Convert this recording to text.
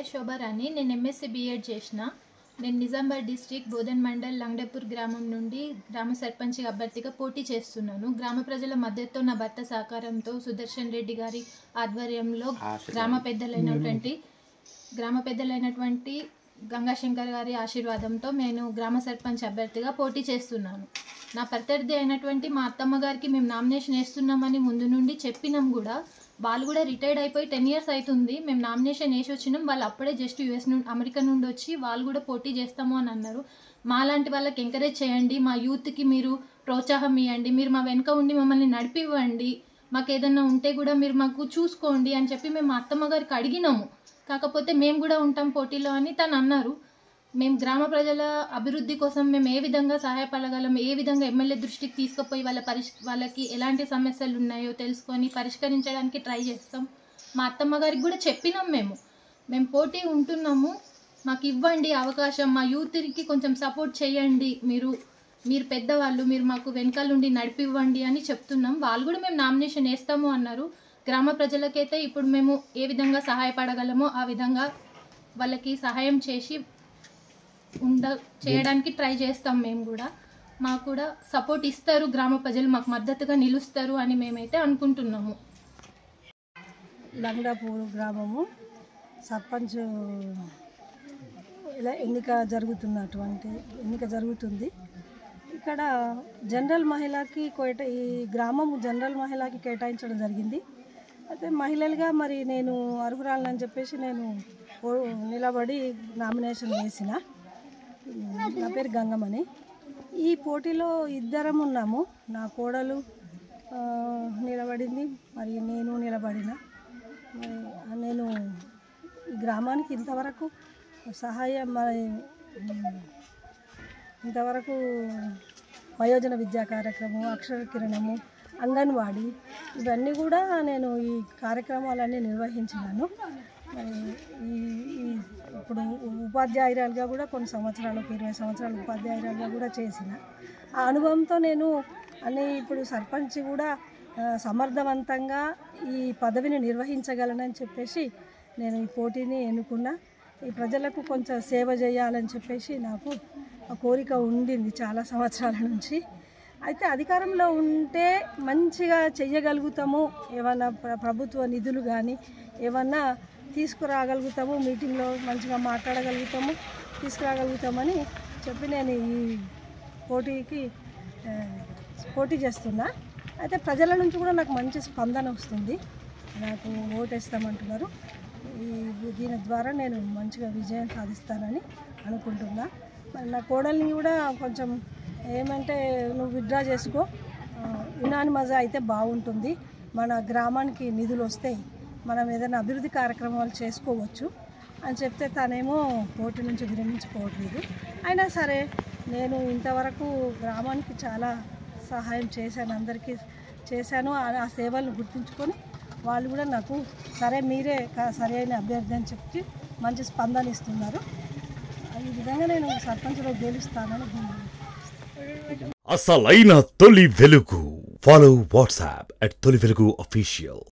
పేరు శోభారాణి. నేను MSc BEd చేసిన. నేను నిజామాబాద్ డిస్ట్రిక్ట్ బోధన్ మండల్ లంగడపూర్ గ్రామం నుండి గ్రామ సర్పంచ్ అభ్యర్థిగా పోటీ చేస్తున్నాను. గ్రామ ప్రజల మద్దతుతో నా భర్త సహకారంతో సుదర్శన్ రెడ్డి గారి ఆధ్వర్యంలో గ్రామ పెద్దలైనటువంటి గంగాశంకర్ గారి ఆశీర్వాదంతో నేను గ్రామ సర్పంచ్ అభ్యర్థిగా పోటీ చేస్తున్నాను. నా ప్రత్యర్థి అయినటువంటి మా అత్తమ్మ గారికి మేము నామినేషన్ వేస్తున్నామని ముందు నుండి చెప్పినాం కూడా. వాళ్ళు కూడా రిటైర్డ్ అయిపోయి 10 years అవుతుంది. మేము నామినేషన్ వేసి వచ్చినాం. వాళ్ళు అప్పుడే జస్ట్ అమెరికా నుండి వచ్చి వాళ్ళు కూడా పోటీ చేస్తాము అని అన్నారు. మాలాంటి వాళ్ళకి ఎంకరేజ్ చేయండి, మా యూత్కి మీరు ప్రోత్సాహం ఇవ్వండి, మీరు మా వెనుక ఉండి మమ్మల్ని నడిపివ్వండి, మాకు ఏదన్నా ఉంటే కూడా మీరు మాకు చూసుకోండి అని చెప్పి మేము మా అత్తమ్మ గారికి అడిగినాము. కాకపోతే మేము కూడా ఉంటాం పోటీలో అని తను అన్నారు. మేము గ్రామ ప్రజల అభివృద్ధి కోసం మేము ఏ విధంగా సహాయపడగలం, ఏ విధంగా ఎమ్మెల్యే దృష్టికి తీసుకుపోయి వాళ్ళకి ఎలాంటి సమస్యలు ఉన్నాయో తెలుసుకొని పరిష్కరించడానికి ట్రై చేస్తాం. మా అత్తమ్మ గారికి కూడా చెప్పినాం. మేము పోటీ ఉంటున్నాము, మాకు ఇవ్వండి అవకాశం, మా యూత్కి కొంచెం సపోర్ట్ చేయండి, మీరు పెద్దవాళ్ళు, మీరు మాకు వెనకాలండి నడిపివ్వండి అని చెప్తున్నాం. వాళ్ళు కూడా మేము నామినేషన్ వేస్తాము అన్నారు. గ్రామ ప్రజలకైతే ఇప్పుడు మేము ఏ విధంగా సహాయపడగలమో ఆ విధంగా వాళ్ళకి సహాయం చేయడానికి ట్రై చేస్తాం. మేము కూడా మాకు కూడా సపోర్ట్ ఇస్తారు, గ్రామ ప్రజలు మాకు మద్దతుగా నిలుస్తారు అని మేమైతే అనుకుంటున్నాము. లంగడాపూర్ గ్రామము సర్పంచ్ ఇలా ఎన్నిక జరుగుతుంది. ఇక్కడ జనరల్ మహిళకి ఈ గ్రామం జనరల్ మహిళకి కేటాయించడం జరిగింది. అయితే మహిళలుగా మరి నేను అర్హురాలని చెప్పేసి నేను నిలబడి నామినేషన్ వేసిన. నా పేరు గంగమని. ఈ పోటీలో ఇద్దరం ఉన్నాము. నా కోడలు నిలబడింది, మరి నేను నిలబడిన. నేను ఈ గ్రామానికి ఇంతవరకు వయోజన విద్యా కార్యక్రమం, అక్షర కిరణము, అంగన్వాడీ ఇవన్నీ కూడా నేను ఈ కార్యక్రమాలన్నీ నిర్వహించినాను. ఇప్పుడు ఉపాధ్యాయురాలుగా కూడా కొన్ని సంవత్సరాలు, 20 సంవత్సరాలు ఉపాధ్యాయురాలుగా కూడా చేసిన ఆ అనుభవంతో నేను ఇప్పుడు సర్పంచ్ కూడా సమర్థవంతంగా ఈ పదవిని నిర్వహించగలనని చెప్పేసి నేను ఈ పోటీని ఎన్నుకున్నా. ఈ ప్రజలకు కొంచెం సేవ చేయాలని చెప్పేసి నాకు ఆ కోరిక ఉండింది చాలా సంవత్సరాల నుంచి. అయితే అధికారంలో ఉంటే మంచిగా చెయ్యగలుగుతాము, ఏమన్నా ప్రభుత్వ నిధులు కానీ ఏమన్నా తీసుకురాగలుగుతాము, మీటింగ్లో మంచిగా మాట్లాడగలుగుతాము, తీసుకురాగలుగుతామని చెప్పి నేను ఈ పోటీ చేస్తున్నా. అయితే ప్రజల నుంచి కూడా నాకు మంచి స్పందన వస్తుంది. నాకు ఓటేస్తామంటున్నారు. దీని ద్వారా నేను మంచిగా విజయం సాధిస్తానని అనుకుంటున్నా. మరి నా కోడల్ని కూడా కొంచెం ఏమంటే నువ్వు విత్డ్రా చేసుకో, యునానిమస్ అయితే బాగుంటుంది, మన గ్రామానికి నిధులు వస్తాయి, మనం ఏదైనా అభివృద్ధి కార్యక్రమాలు చేసుకోవచ్చు అని చెప్తే తనేమో పోటీ నుంచి విరమించుకోవట్లేదు. అయినా సరే నేను ఇంతవరకు గ్రామానికి చాలా సహాయం చేశాను, అందరికీ చేశాను. ఆ సేవలను గుర్తుంచుకొని వాళ్ళు కూడా నాకు సరే మీరే సరైన అభ్యర్థి అని చెప్పి మంచి స్పందన ఇస్తున్నారు. ఈ విధంగా నేను సర్పంచ్లో గెలుస్తానని. అసలైన తొలి వెలుగు. ఫాలో వాట్సాప్ @తొలి వెలుగు official.